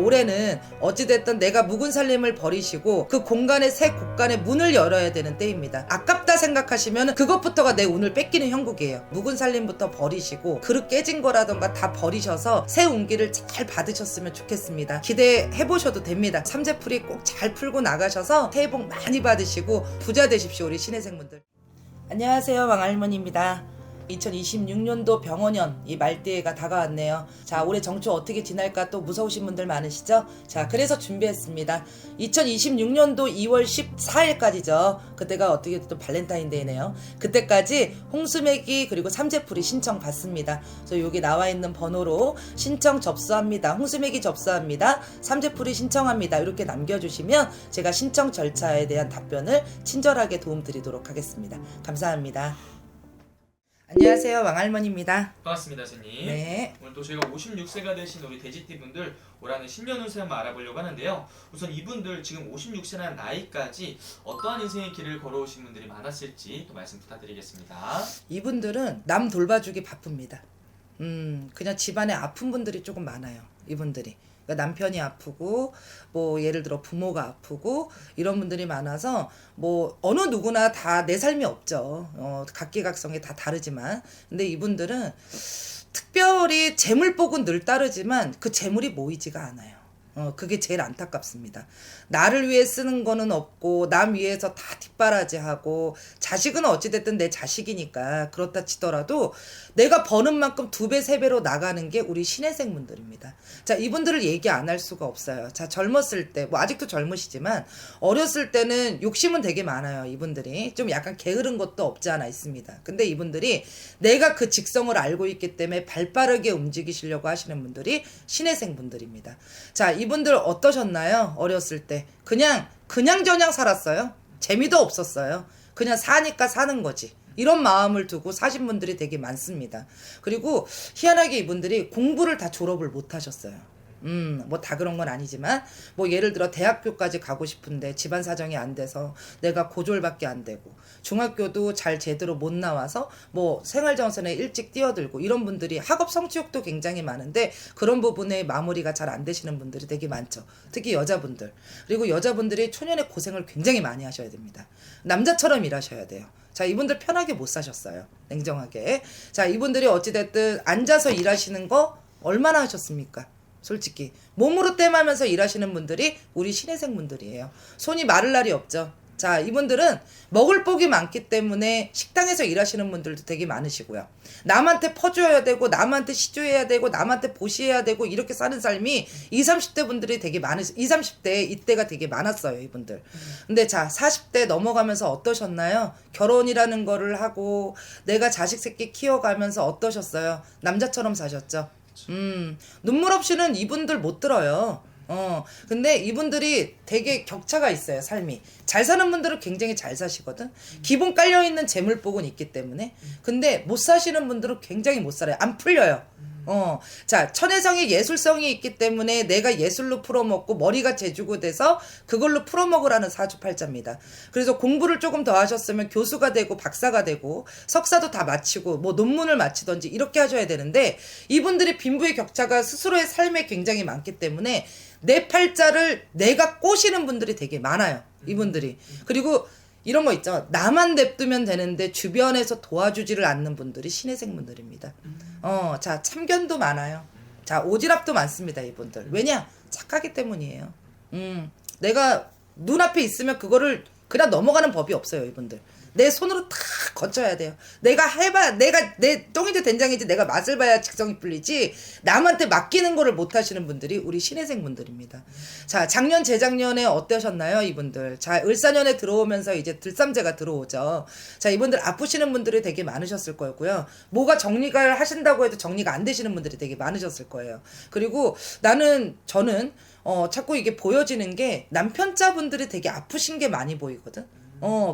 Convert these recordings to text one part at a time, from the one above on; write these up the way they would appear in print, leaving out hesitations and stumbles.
올해는 어찌됐든 내가 묵은 살림을 버리시고 그 공간에 새 곳간에 문을 열어야 되는 때입니다. 아깝다 생각하시면 그것부터가 내 운을 뺏기는 형국이에요. 묵은 살림부터 버리시고 그릇 깨진 거라던가 다 버리셔서 새 운기를 잘 받으셨으면 좋겠습니다. 기대해보셔도 됩니다. 삼재풀이 꼭 잘 풀고 나가셔서 새해 복 많이 받으시고 부자 되십시오. 우리 신혜생분들. 안녕하세요, 왕할머니입니다. 2026년도 병원년 이 말띠해가 다가왔네요. 자, 올해 정초 어떻게 지날까 또 무서우신 분들 많으시죠? 자, 그래서 준비했습니다. 2026년도 2월 14일까지죠. 그때가 어떻게 또 발렌타인데이네요. 그때까지 홍수매기 그리고 삼재풀이 신청 받습니다. 그래서 여기 나와 있는 번호로 신청 접수합니다. 홍수매기 접수합니다. 삼재풀이 신청합니다. 이렇게 남겨주시면 제가 신청 절차에 대한 답변을 친절하게 도움드리도록 하겠습니다. 감사합니다. 안녕하세요, 왕할머니입니다. 반갑습니다, 선생님. 네. 오늘 또 저희가 56세가 되신 우리 돼지띠분들 올 한해 신년 운세 한번 알아보려고 하는데요. 우선 이분들 지금 56세라는 나이까지 어떠한 인생의 길을 걸어오신 분들이 많았을지 또 말씀 부탁드리겠습니다. 이분들은 남 돌봐주기 바쁩니다. 그냥 집안에 아픈 분들이 조금 많아요. 이분들이. 그러니까 남편이 아프고 뭐 예를 들어 부모가 아프고 이런 분들이 많아서 뭐 어느 누구나 다 내 삶이 없죠. 각기각성이 다 다르지만 근데 이분들은 특별히 재물복은 늘 따르지만 그 재물이 모이지가 않아요. 그게 제일 안타깝습니다. 나를 위해 쓰는 거는 없고 남 위해서 다 뒷바라지하고 자식은 어찌됐든 내 자식이니까 그렇다 치더라도 내가 버는 만큼 2배 3배로 나가는 게 우리 신혜생분들입니다. 자, 이분들을 얘기 안 할 수가 없어요. 자, 젊었을 때 뭐 아직도 젊으시지만 어렸을 때는 욕심은 되게 많아요. 이분들이 좀 약간 게으른 것도 없지 않아 있습니다. 근데 이분들이 내가 그 직성을 알고 있기 때문에 발빠르게 움직이시려고 하시는 분들이 신혜생분들입니다. 자, 이분들 어떠셨나요? 어렸을 때 그냥 살았어요. 재미도 없었어요. 그냥 사니까 사는 거지. 이런 마음을 두고 사신 분들이 되게 많습니다. 그리고 희한하게 이분들이 공부를 다 졸업을 못 하셨어요. 뭐 다 그런 건 아니지만 뭐 예를 들어 대학교까지 가고 싶은데 집안 사정이 안 돼서 내가 고졸밖에 안 되고 중학교도 잘 제대로 못 나와서 뭐 생활정선에 일찍 뛰어들고 이런 분들이 학업 성취욕도 굉장히 많은데 그런 부분에 마무리가 잘 안 되시는 분들이 되게 많죠. 특히 여자분들. 그리고 여자분들이 초년에 고생을 굉장히 많이 하셔야 됩니다. 남자처럼 일하셔야 돼요. 자, 이분들 편하게 못 사셨어요. 냉정하게. 자, 이분들이 어찌됐든 앉아서 일하시는 거 얼마나 하셨습니까? 솔직히 몸으로 땜하면서 일하시는 분들이 우리 신혜생분들이에요. 손이 마를 날이 없죠. 자, 이분들은 먹을 복이 많기 때문에 식당에서 일하시는 분들도 되게 많으시고요. 남한테 퍼줘야 되고 남한테 시줘야 되고 남한테 보시해야 되고 이렇게 사는 삶이 20, 30대 분들이 되게 20, 30대 이때가 되게 많았어요, 이분들. 근데 자, 40대 넘어가면서 어떠셨나요? 결혼이라는 거를 하고 내가 자식 새끼 키워가면서 어떠셨어요? 남자처럼 사셨죠? 눈물 없이는 이분들 못 들어요. 근데 이분들이 되게 격차가 있어요, 삶이. 잘 사는 분들은 굉장히 잘 사시거든. 기본 깔려있는 재물복은 있기 때문에. 근데 못 사시는 분들은 굉장히 못 살아요. 안 풀려요. 자, 천혜성의 예술성이 있기 때문에 내가 예술로 풀어먹고 머리가 재주고 돼서 그걸로 풀어먹으라는 사주팔자입니다. 그래서 공부를 조금 더 하셨으면 교수가 되고 박사가 되고 석사도 다 마치고 뭐 논문을 마치던지 이렇게 하셔야 되는데 이분들이 빈부의 격차가 스스로의 삶에 굉장히 많기 때문에 내 팔자를 내가 꼬시는 분들이 되게 많아요. 이분들이. 그리고 이런 거 있죠. 나만 냅두면 되는데 주변에서 도와주지를 않는 분들이 신혜생분들입니다. 자, 참견도 많아요. 자, 오지랖도 많습니다, 이분들. 왜냐? 착하기 때문이에요. 내가 눈앞에 있으면 그거를 그냥 넘어가는 법이 없어요, 이분들. 내 손으로 다 거쳐야 돼요. 내가 내 똥이지 된장이지 내가 맛을 봐야 직성이 풀리지 남한테 맡기는 거를 못 하시는 분들이 우리 신혜생 분들입니다. 자, 작년 재작년에 어떠셨나요, 이분들? 자, 을사년에 들어오면서 이제 들삼재가 들어오죠. 자, 이분들 아프시는 분들이 되게 많으셨을 거고요. 뭐가 정리가 하신다고 해도 정리가 안 되시는 분들이 되게 많으셨을 거예요. 그리고 저는 자꾸 이게 보여지는 게 남편자분들이 되게 아프신 게 많이 보이거든.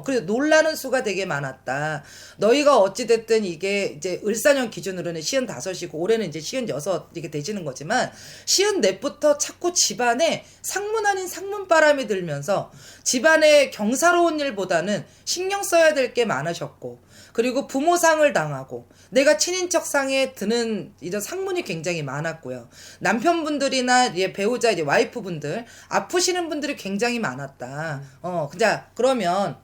그래서 놀라는 수가 되게 많았다. 너희가 어찌됐든 이게 이제 을사년 기준으로는 55이고 올해는 이제 56 이렇게 되시는 거지만 54부터 자꾸 집안에 상문 아닌 상문바람이 들면서 집안에 경사로운 일보다는 신경 써야 될 게 많으셨고 그리고 부모상을 당하고 내가 친인척 상에 드는 이런 상문이 굉장히 많았고요. 남편분들이나 이제 배우자 이제 와이프분들 아프시는 분들이 굉장히 많았다. 그러면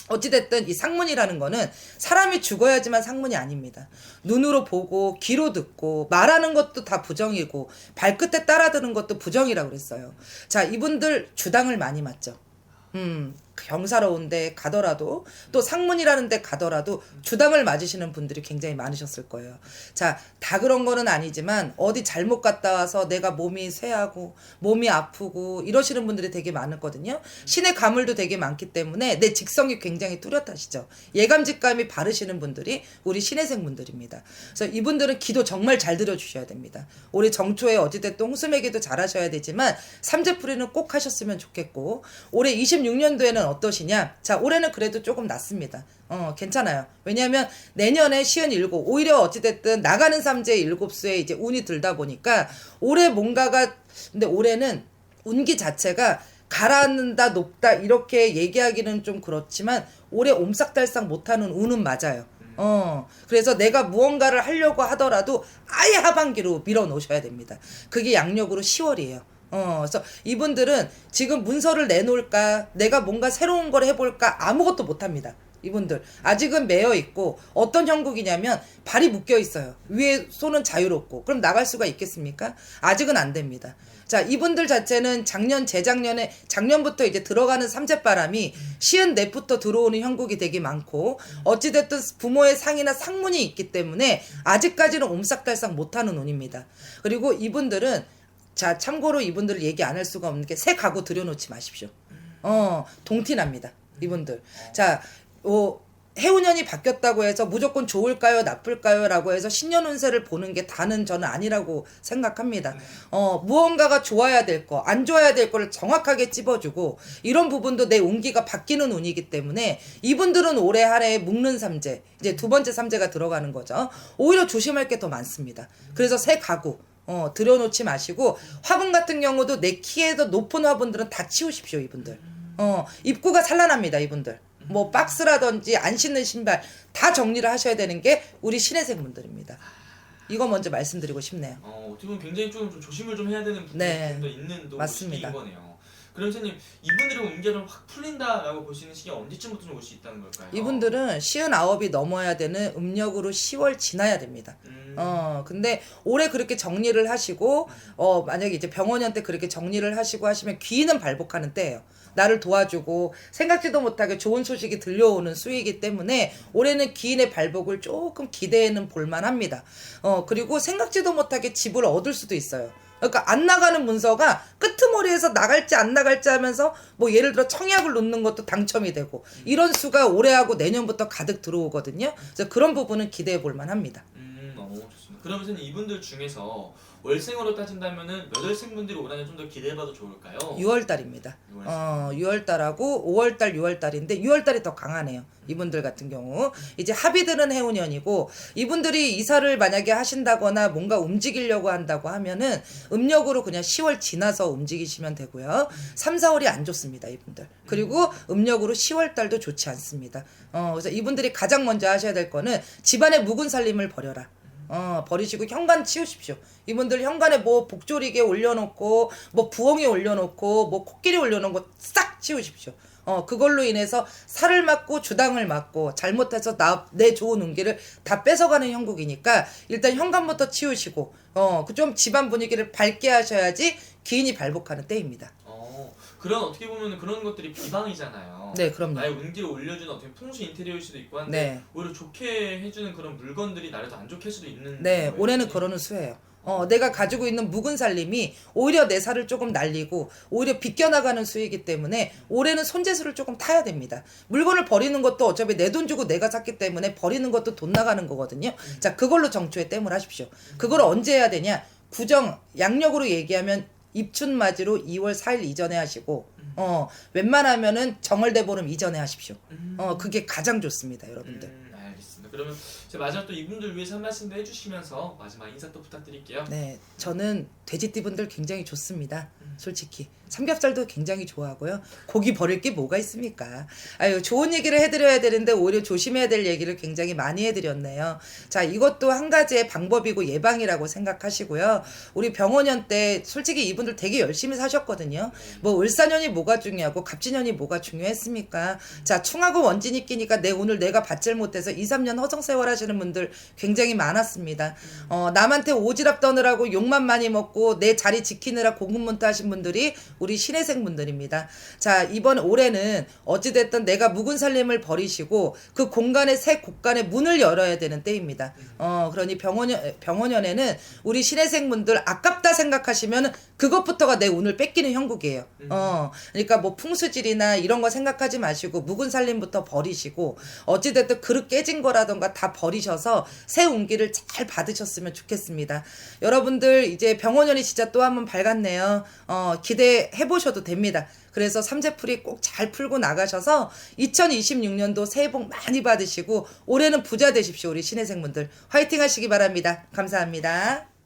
어찌됐든 이 상문이라는 거는 사람이 죽어야지만 상문이 아닙니다. 눈으로 보고 귀로 듣고 말하는 것도 다 부정이고 발끝에 따라드는 것도 부정이라고 그랬어요. 자, 이분들 주당을 많이 맞죠. 경사로운데 가더라도 또 상문이라는 데 가더라도 주당을 맞으시는 분들이 굉장히 많으셨을 거예요. 자, 다 그런 거는 아니지만 어디 잘못 갔다 와서 내가 몸이 쇠하고 몸이 아프고 이러시는 분들이 되게 많았거든요. 신의 가물도 되게 많기 때문에 내 직성이 굉장히 뚜렷하시죠. 예감 직감이 바르시는 분들이 우리 신혜생 분들입니다. 그래서 이분들은 기도 정말 잘 들어주셔야 됩니다. 올해 정초에 어찌됐든 홍수매기도 잘 하셔야 되지만 삼재풀이는 꼭 하셨으면 좋겠고 올해 26년도에는 어떠시냐? 자, 올해는 그래도 조금 낫습니다. 괜찮아요. 왜냐하면 내년에 57, 오히려 어찌됐든 나가는 삼재 7수에 이제 운이 들다 보니까 올해 뭔가가, 근데 올해는 운기 자체가 가라앉는다, 높다, 이렇게 얘기하기는 좀 그렇지만 올해 옴싹달싹 못하는 운은 맞아요. 그래서 내가 무언가를 하려고 하더라도 아예 하반기로 밀어 놓으셔야 됩니다. 그게 양력으로 10월이에요. 그래서 이분들은 지금 문서를 내놓을까, 내가 뭔가 새로운 걸 해볼까, 아무것도 못합니다. 이분들 아직은 매여 있고 어떤 형국이냐면 발이 묶여 있어요. 위에 손은 자유롭고 그럼 나갈 수가 있겠습니까? 아직은 안 됩니다. 자, 이분들 자체는 재작년에 작년부터 이제 들어가는 삼재바람이 시은 넷부터 들어오는 형국이 되게 많고 어찌됐든 부모의 상이나 상문이 있기 때문에 아직까지는 옴싹달싹 못하는 운입니다. 그리고 이분들은, 자, 참고로 이분들 얘기 안 할 수가 없는 게 새 가구 들여놓지 마십시오. 동티납니다. 이분들. 자, 해운년이 바뀌었다고 해서 무조건 좋을까요, 나쁠까요? 라고 해서 신년 운세를 보는 게 다는 저는 아니라고 생각합니다. 무언가가 좋아야 될 거, 안 좋아야 될 거를 정확하게 찝어주고 이런 부분도 내 운기가 바뀌는 운이기 때문에 이분들은 올해 한 해 묶는 삼재, 이제 두 번째 삼재가 들어가는 거죠. 오히려 조심할 게 더 많습니다. 그래서 새 가구 들여놓지 마시고 화분 같은 경우도 내 키에 더 높은 화분들은 다 치우십시오. 이분들 입구가 산란합니다. 이분들 뭐 박스라든지 안 신는 신발 다 정리를 하셔야 되는 게 우리 신혜생 분들입니다. 이거 먼저 말씀드리고 싶네요. 어떻게 보면 굉장히 좀 조심을 좀 해야 되는 부분이 네, 좀 더 있는 또 맞습니다. 시기인 거네요. 그럼 선생님, 이분들의 운기가 확 풀린다라고 보시는 시기가 언제쯤부터 올 수 있다는 걸까요? 이분들은 59이 넘어야 되는 음력으로 10월 지나야 됩니다. 근데 올해 그렇게 정리를 하시고 만약에 이제 병원한테 그렇게 정리를 하시고 하시면 귀는 발복하는 때예요. 나를 도와주고 생각지도 못하게 좋은 소식이 들려오는 수이기 때문에 올해는 기인의 발복을 조금 기대는 볼만합니다. 그리고 생각지도 못하게 집을 얻을 수도 있어요. 그러니까 안 나가는 문서가 끄트머리에서 나갈지 안 나갈지 하면서 뭐 예를 들어 청약을 놓는 것도 당첨이 되고 이런 수가 올해하고 내년부터 가득 들어오거든요. 그래서 그런 부분은 기대해 볼 만합니다. 좋습니다. 그러면 선생님, 이분들 중에서 월생으로 따진다면은 몇 월생분들이 올한해 좀 더 기대해봐도 좋을까요? 6월달입니다. 6월달하고 5월달, 6월달인데 6월달이 더 강하네요. 이분들 같은 경우 이제 합의들은 해운년이고 이분들이 이사를 만약에 하신다거나 뭔가 움직이려고 한다고 하면은 음력으로 그냥 10월 지나서 움직이시면 되고요. 3, 4월이 안 좋습니다. 이분들. 그리고 음력으로 10월달도 좋지 않습니다. 그래서 이분들이 가장 먼저 하셔야 될 거는 집안의 묵은 살림을 버려라. 버리시고 현관 치우십시오. 이분들 현관에 뭐 복조리개 올려놓고 뭐 부엉이 올려놓고 뭐 코끼리 올려놓은 거 싹 치우십시오. 그걸로 인해서 살을 맞고 주당을 맞고 잘못해서 내 좋은 운기를 다 뺏어가는 형국이니까 일단 현관부터 치우시고 좀 집안 분위기를 밝게 하셔야지 기인이 발복하는 때입니다. 그런 어떻게 보면 그런 것들이 비방이잖아요. 네, 그럼요. 나의 운기를 올려주는 어떻게 풍수 인테리어일 수도 있고 한데 네. 오히려 좋게 해주는 그런 물건들이 나를 더 안 좋게 할 수도 있는. 네, 거예요. 올해는 그러는 수예요. 내가 가지고 있는 묵은 살림이 오히려 내 살을 조금 날리고 오히려 비껴나가는 수이기 때문에 올해는 손재수를 조금 타야 됩니다. 물건을 버리는 것도 어차피 내 돈 주고 내가 샀기 때문에 버리는 것도 돈 나가는 거거든요. 자, 그걸로 정초에 땜을 하십시오. 그걸 언제 해야 되냐? 구정, 양력으로 얘기하면 입춘맞이로 2월 4일 이전에 하시고 웬만하면은 정월대보름 이전에 하십시오. 그게 가장 좋습니다, 여러분들. 알겠습니다. 그러면 자, 마지막 또 이분들 위해서 한 말씀도 해주시면서 마지막 인사 또 부탁드릴게요. 네, 저는 돼지띠분들 굉장히 좋습니다. 솔직히 삼겹살도 굉장히 좋아하고요. 고기 버릴 게 뭐가 있습니까? 아유, 좋은 얘기를 해드려야 되는데 오히려 조심해야 될 얘기를 굉장히 많이 해드렸네요. 자, 이것도 한 가지의 방법이고 예방이라고 생각하시고요. 우리 병원년 때 솔직히 이분들 되게 열심히 사셨거든요. 뭐 을사년이 뭐가 중요하고 갑진년이 뭐가 중요했습니까? 자, 충하고 원진이 끼니까 오늘 내가 받질 못해서 2, 3년 허송세월 하시는 분들 굉장히 많았습니다. 남한테 오지랖 떠느라고 욕만 많이 먹고 내 자리 지키느라 고군분투 하신 분들이 우리 신혜생 분들입니다. 자, 이번 올해는 어찌됐든 내가 묵은 살림을 버리시고 그 공간에 새 곳간에 문을 열어야 되는 때입니다. 그러니 병원연에는 우리 신혜생 분들 아깝다 생각하시면 그것부터가 내 운을 뺏기는 형국이에요. 그러니까 뭐 풍수질이나 이런 거 생각하지 마시고 묵은 살림부터 버리시고 어찌됐든 그릇 깨진 거라던가 다 버리셔서 새 운기를 잘 받으셨으면 좋겠습니다. 여러분들 이제 병원연이 진짜 또 한 번 밝았네요. 기대해 보셔도 됩니다. 그래서 삼재풀이 꼭 잘 풀고 나가셔서 2026년도 새해 복 많이 받으시고 올해는 부자 되십시오. 우리 신혜생분들 화이팅 하시기 바랍니다. 감사합니다.